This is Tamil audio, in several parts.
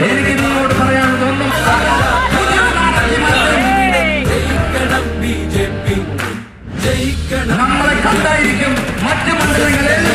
എനിക്ക് നിങ്ങളോട് പറയാനുള്ളതൊന്നും നമ്മളെ കണ്ടായിരിക്കും മറ്റു മണ്ഡലങ്ങളിൽ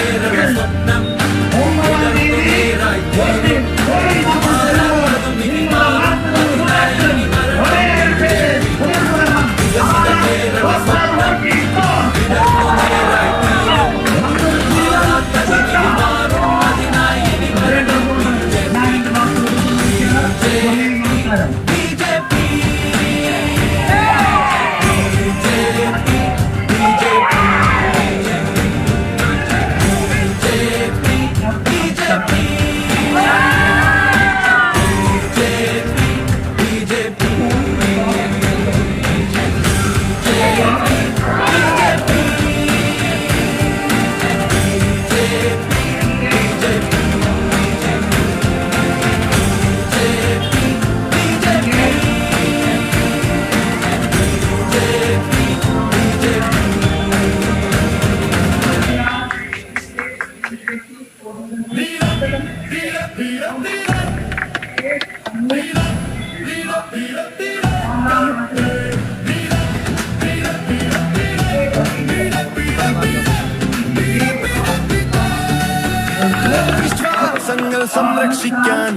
സംരക്ഷിക്കാൻ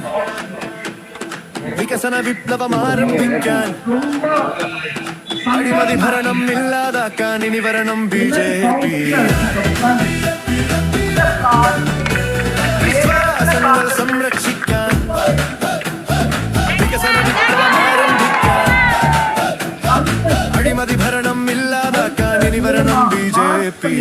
വികസന വിപ്ലവം ആരംഭിക്കാൻ അഴിമതി ഭരണം ഇല്ലാതാക്കാൻ ഇനി വരണം ബിജെപി. വിശ്വാസങ്ങൾ സംരക്ഷിക്കാൻ വികസന വിപ്ലവം ആരംഭിക്കാൻ അഴിമതി ഭരണം ഇല്ലാതാക്കാൻ ഇനി വരണം ബിജെപി.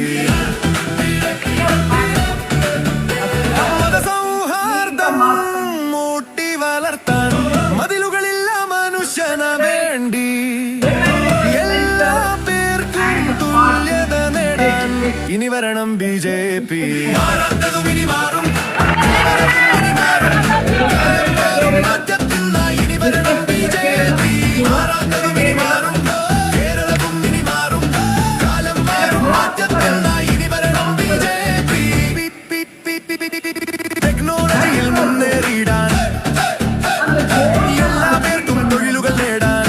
മൂട്ടി വളർത്താൻ മതിലുകളില്ല മനുഷ്യന വേണ്ടി എല്ലാ പേർക്കും തുല്യത നേടാൻ ഇനി വരണം ബിജെപി. ഇനി മാറും ഇനി വരണം ബിജെപി. ഇനി മാറും കേരളവും ഇനി മാറും കാലം മാറും മാറ്റത്തിൽ ഇനി വരണം ബിജെപി. ടെക്നോളജിയിൽ മുന്നേറിയിടാൻ എല്ലാ പേർക്കും തൊഴിലുകൾ നേടാൻ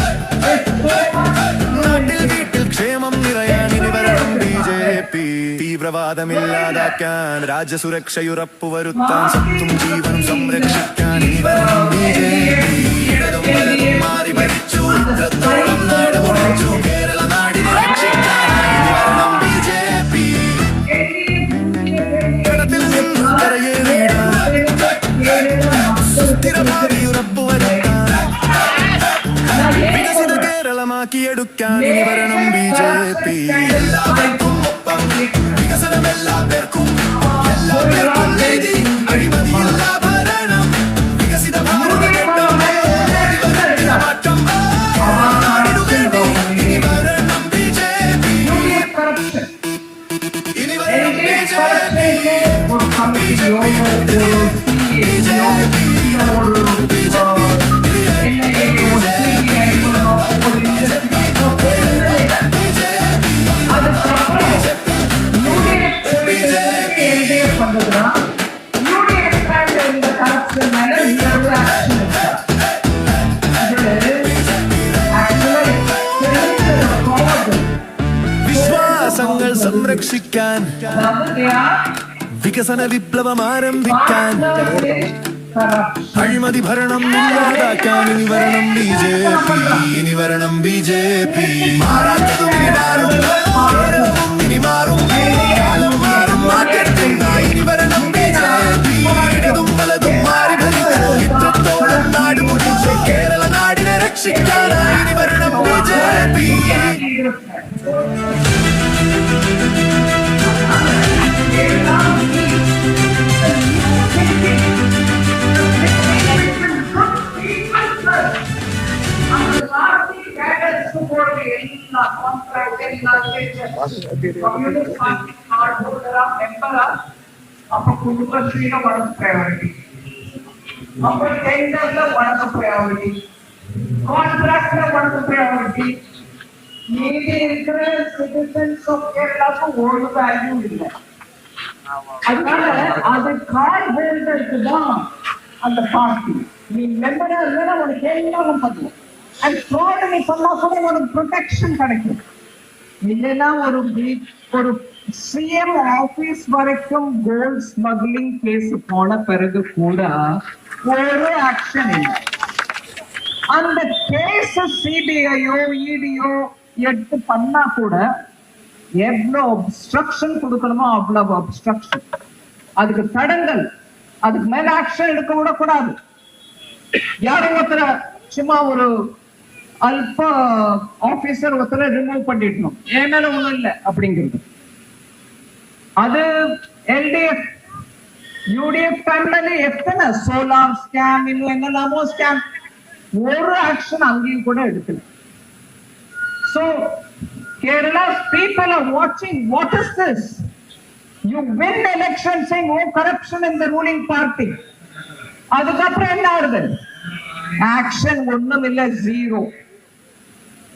നാട്ടിൽ വീട്ടിൽ ക്ഷേമം നിറയാൻ ഇനി വരണം ബിജെപി. തീവ്രവാദമില്ലാതാക്കാൻ രാജ്യസുരക്ഷയുറപ്പുവരുത്താൻ സ്വത്തും ജീവനും സംരക്ഷിക്കാൻ ഇനി വരണം ബിജെപി. ഇടതും വലതും മാറി ഭരിച്ചു ഇത്രത്തോളം നാട് മുറിച്ചു കേരള നാടിനെ രക്ഷിക്കാൻ ഇനി വരണം ബിജെപി. കടത്തിൽ നിന്ന് കരയേറിയിടാൻ സുസ്ഥിരഭാവി ഉറപ്പുവരുത്താൻ വികസിത കേരളമാക്കിയെടുക്കാൻ ഇനി വരണം ബിജെപി. എല്ലാവർക്കും ഒപ്പം വികസനം എല്ലാ പേർക്കും എല്ലാ പേർക്കും നീതി അഴിമതിയില്ല ഭരണം വികസിത ഭാരത മാറ്റം നാടിനു വേണ്ടി ഇനി വരണം ബിജെപി. ഇനി വരണം ബിജെപി. വിശ്വാസങ്ങൾ സംരക്ഷിക്കാൻ വികസന വിപ്ലവം ആരംഭിക്കാൻ അഴിമതി ഭരണം ഇല്ലാതാക്കാൻ ഇനി വരണം ബിജെപി. ഇനി വരണം ബിജെപി. മാറാത്തതും ഇനി മാറും ഇനി മാറും കാലം മാറും മാറ്റത്തിൽ ഇനി വരണം ബിജെപി. ഇടതും വലതും മാറി ഭരിച്ചു ഇത്രത്തോളം നാട് മുറിച്ചു കേരള നാടിനെ രക്ഷിക്കാൻ ഇനി വരണം ബിജെപി. അപ്പൊ കുടുംബശ്രീയുടെ വൺ പ്രയോറിറ്റി, അപ്പൊ ടെൻഡറിന്റെ വൺ പ്രയോറിറ്റി, കോൺട്രാക്ടിന്റെ one priority. Needy interest citizens of Kerala को वोट वैल्यू मिल रहा है. அதனால அது கார்டு ஹோல்டருக்கு தான் அந்த பார்ட்டி. நீ மெம்பரா இருந்தா உனக்கு எல்லாம் பண்ணுவோம். அண்ட் ஃப்ராட் நீ பண்ணா கூட உனக்கு ப்ரொடெக்ஷன் கிடைக்கும். இல்லைன்னா ஒரு சிஎம் ஆபீஸ் வரைக்கும் கோல்ட் ஸ்மக்லிங் கேஸ் போன பிறகு கூட ஒரு ஆக்ஷன் இல்லை. அந்த கேஸ் சிபிஐயோ இடியோ எடுத்து பண்ணா கூட எவ்வளவு அப்ஸ்ட்ரக்ஷன் கொடுக்கணுமோ அவ்வளவு அப்ஸ்ட்ரக்ஷன், அதுக்கு தடங்கள், அதுக்கு மேல ஆக்ஷன் எடுக்க விடக்கூடாது. யாரும் ஒருத்தர சும்மா ஒரு அல்ப ஆபீசர் ஒருத்தர ரிமூவ் பண்ணிடணும், ஏன் மேல ஒண்ணும் இல்லை அப்படிங்கிறது. அது எல்டிஎஃப் யூடிஎஃப் டைம்ல எத்தனை சோலார் ஸ்கேம் இன்னும் என்னெல்லாமோ ஸ்கேம், ஒரு ஆக்ஷன் அங்கேயும் கூட எடுக்கல. So Kerala's people are watching. What is this? You win the election saying oh corruption in the ruling party. அதுக்கப்புறம் என்ன ஆகுது? ஆக்ஷன் ஒண்ணும் இல்ல, ஜீரோ.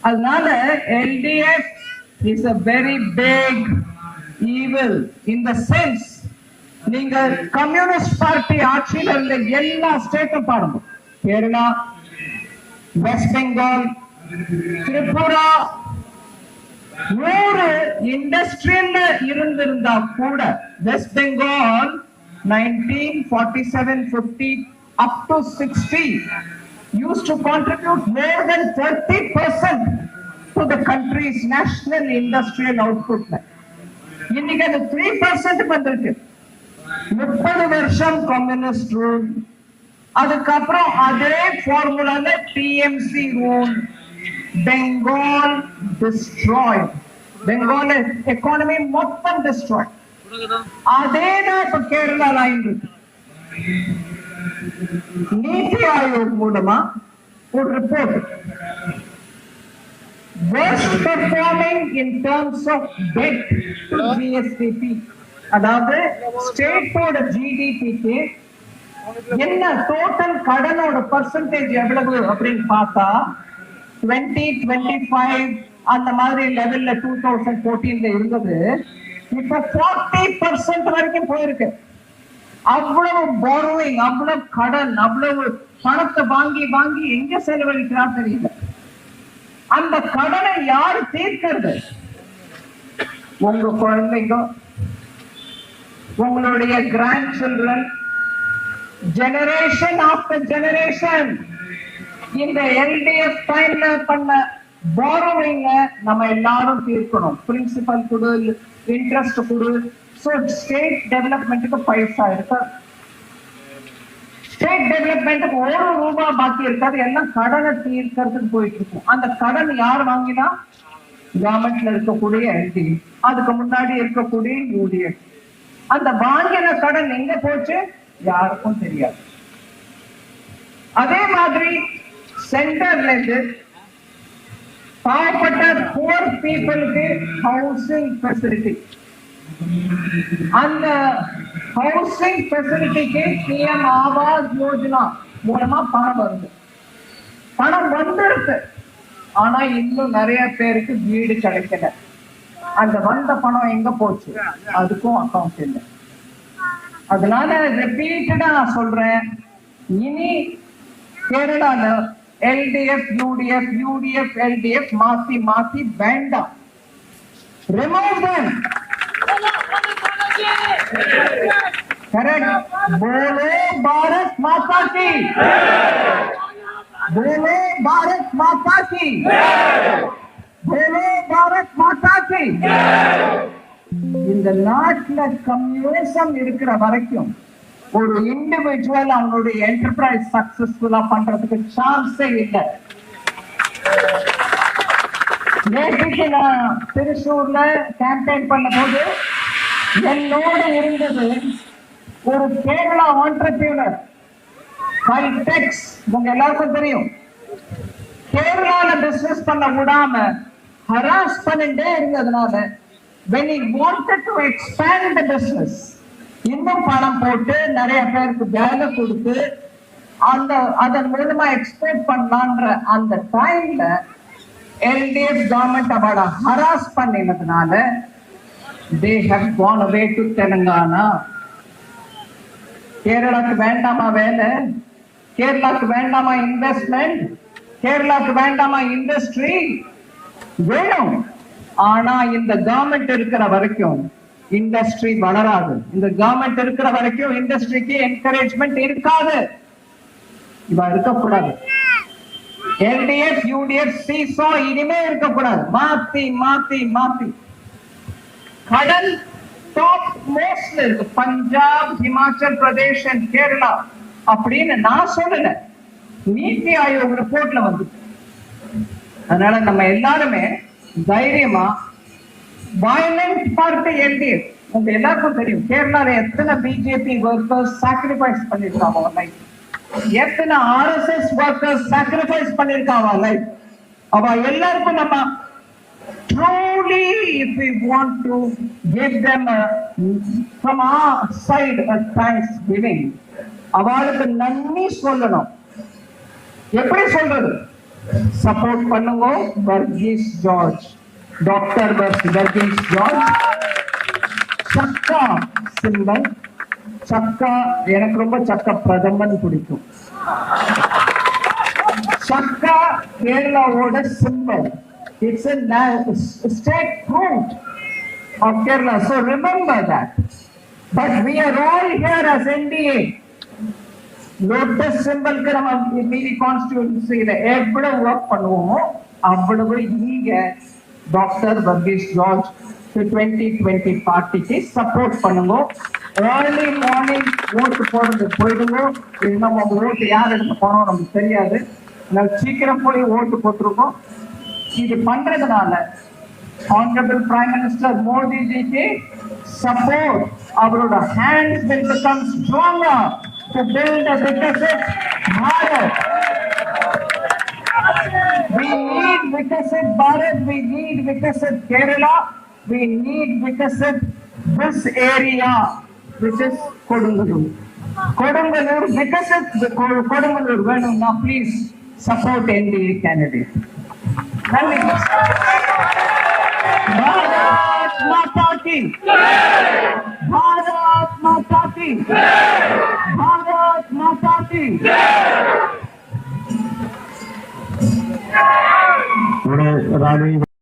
அதனால LDF is a very big evil in the sense, நீங்க கம்யூனிஸ்ட் பார்ட்டி ஆட்சியில் இருந்த எல்லா ஸ்டேட்டும் பாருங்க, கேரளா, வெஸ்ட் பெங்கால், திரிபுரா, ஒரு இண்டஸ்ட்ரியல் இருந்திருந்தா கூட west Bengal 1947-50 up to 60 used to contribute more than 30% to the country's national industrial output. இன்னைக்கு அது 3% வந்திருக்கு. 30 வருஷம் கம்யூனிஸ்ட் ரூல், அதுக்கப்புறம் அதே ஃபார்முலால TMC rule. Bengal destroyed. Bengal economy மொத்தம் destroyed. அதேதான் இப்ப கேரளால ஆயிருக்கு. நீதி ஆயோக் மூலமா ஒரு report, worst performing in terms of debt to GSDP, அதாவது ஸ்டேட்டோட ஜிடிபிக்கு என்ன டோட்டல் கடனோட பர்சன்டேஜ் எவ்வளவு அப்படின்னு பார்த்தா 2025 அந்த மாதிரி லெவல்ல 2014ல இருந்தது. இப்ப 40% வரைக்கும் போயிருக்கு. அவ்வளவு borrowing, அவ்வளவு கடன், அவ்வளவு பணத்தை வாங்கி வாங்கி எங்க செலவழிக்கிறா தெரியல. அந்த கடனை யாரு தீர்க்கிறது? உங்க குழந்தைங்க, உங்களுடைய grand children, generation after generation. இந்த எல்டிஎஃப் டைம்ல பண்ண borrowing நம்ம எல்லாரும் தீர்க்கணும். பிரின்சிபல் கொடு, இன்ட்ரெஸ்ட் கொடு. சோ ஸ்டேட் டெவலப்மெண்ட்டுக்கு பைசா இருக்கு, ஸ்டேட் டெவலப்மெண்ட்டுக்கு ₹1 பாக்கி இருக்காது, எல்லாம் கடனை தீர்க்கிறதுக்கு போயிட்டு இருக்கும். அந்த கடன் யார் வாங்கினா? கவர்மெண்ட்ல இருக்கக்கூடிய எல்டிஎஃப், அதுக்கு முன்னாடி இருக்கக்கூடிய யூடிஎஃப். அந்த வாங்கின கடன் எங்க போச்சு யாருக்கும் தெரியாது. அதே மாதிரி சென்டர்ல இருந்து பாவப்பட்ட poor பீப்புளுக்கு ஹவுசிங் ஃபெசிலிட்டி, அந்த ஹவுசிங் ஃபெசிலிட்டிக்கு பிஎம் ஆவாஸ் யோஜனா மூலமா பணம் வருது. பணம் வந்திருக்கு, ஆனா இன்னும் நிறைய பேருக்கு வீடு கிடைக்கல. அந்த வந்த பணம் எங்க போச்சு? அதுக்கும் அக்கௌண்ட் இல்லை. அதனால ரிப்பீட்டடா நான் சொல்றேன், இனி கேரளால எல்டிஎஃப் யூடிஎஃப் யூடிஎஃப் எல்டிஎஃப் மாத்தி மாத்தி வேண்டாம். Remove them. करेक्ट. बोलो भारत माता की, बोलो भारत माता की, बोलो भारत माता की. இந்த நாட்டுல கம்யூனிசம் இருக்கிற வரைக்கும் ஒரு இண்டிவிஜுவல் அவங்களுடைய என்டர்பிரைஸ் சக்சஸ்ஃபுல்லா பண்றதுக்கு சான்ஸே இல்லை. நேற்றுக்கு நான் திருச்சூர்ல கேம்பெயின் பண்ண போது என்னோட இருந்தது ஒரு கேரளா ஆண்டர்பிரினர், ஹைடெக்ஸ். உங்க எல்லாருக்கும் தெரியும், கேரளால பிசினஸ் பண்ண விடாம ஹராஸ் பண்ணிட்டே இருந்ததுனால when he wanted to expand the business, இன்னும் பணம் போட்டு நிறைய பேருக்கு வேலை கொடுத்து அதன் மூலமா எக்ஸ்போர்ட் பண்ணலான்ற அந்த டைம்ல எல்டிஎஃப் கவர்மெண்ட் அவளை harass பண்ணினதுனால they have gone away to Telangana. கேரளாக்கு வேண்டாமா வேலை? கேரளாக்கு வேண்டாமா இன்வெஸ்ட்மெண்ட்? கேரளாக்கு வேண்டாமா இண்டஸ்ட்ரி? வேணும். ஆனா இந்த கவர்மெண்ட் இருக்கிற வரைக்கும் இண்டஸ்ட்ரி வளராது. இந்த கவர்மெண்ட் இருக்கிற வரைக்கும் இண்டஸ்ட்ரிக்கு என்கரேஜ்மெண்ட் இருக்காது. இவ இருக்கக்கூடாது. எல்டிஎஃப் யூடிஎஃப் சீசோ இனிமே இருக்கக்கூடாது. மாத்தி மாத்தி மாத்தி கடன் டாப் மோஸ்ட்ல இருக்கு. பஞ்சாப், ஹிமாச்சல் பிரதேஷ் அண்ட் கேரளா அப்படின்னு நான் சொல்லல, நீத்தி ஆயோக் ரிப்போர்ட்ல வந்து. அதனால நம்ம எல்லாருமே தைரியமா வயலண்ட் பார்ட்டி எல்டிஎஃப். உங்க எல்லாருக்கும் தெரியும் கேரளால எத்தனை பிஜேபி ஒர்க்கர்ஸ் சாக்ரிஃபைஸ் பண்ணிருக்காங்க லைஃப், எத்தனை ஆர்எஸ்எஸ் ஒர்க்கர்ஸ் சாக்ரிஃபைஸ் பண்ணிருக்காங்க லைஃப். அவ எல்லாருக்கும் நம்ம truly, if we want to give them from our side a thanksgiving, அவளுக்கு நன்றி சொல்லணும். எப்படி சொல்றது? சப்போர்ட் பண்ணுங்க Varghese George, doctor Varghese George. சக்கா சிம்பல், சக்கா எனக்கு ரொம்ப சக்கா பிரதமன் பிடிக்கும். சக்கா கேரளாவோட symbol. It's a state fruit of Kerala, so remember that. But we are all here as NDA. Lotus symbol க்கு நம்ம மீதி கான்ஸ்டிடியூன்சில எவ்வளவு ஒர்க் பண்ணுவோமோ அவ்வளவு நீங்க டாக்டர் வர்கீஸ் ஜார்ஜ் 2020 பார்ட்டிக்கு சப்போர்ட் பண்ணுங்க. ஏர்லி மார்னிங் ஓட்டு போடுறது போயிடுங்க. நம்ம ஓட்டு யார் எடுத்து போனோம் நமக்கு தெரியாது. நான் சீக்கிரம் போய் ஓட்டு போட்டுருக்கோம். இது பண்றதுனால Honorable Prime Minister Modi jiக்கு support, அவரோட hands will become stronger to build a Viksit Bharat. We need Viksit Bharat, we need Viksit Kerala, we need Viksit this area which is Kodungalur. Kodungalur, Viksit Kodungalur venumna please support NDA candidate. Bharat माता की जय, भारत माता की जय, भारत माता की जय.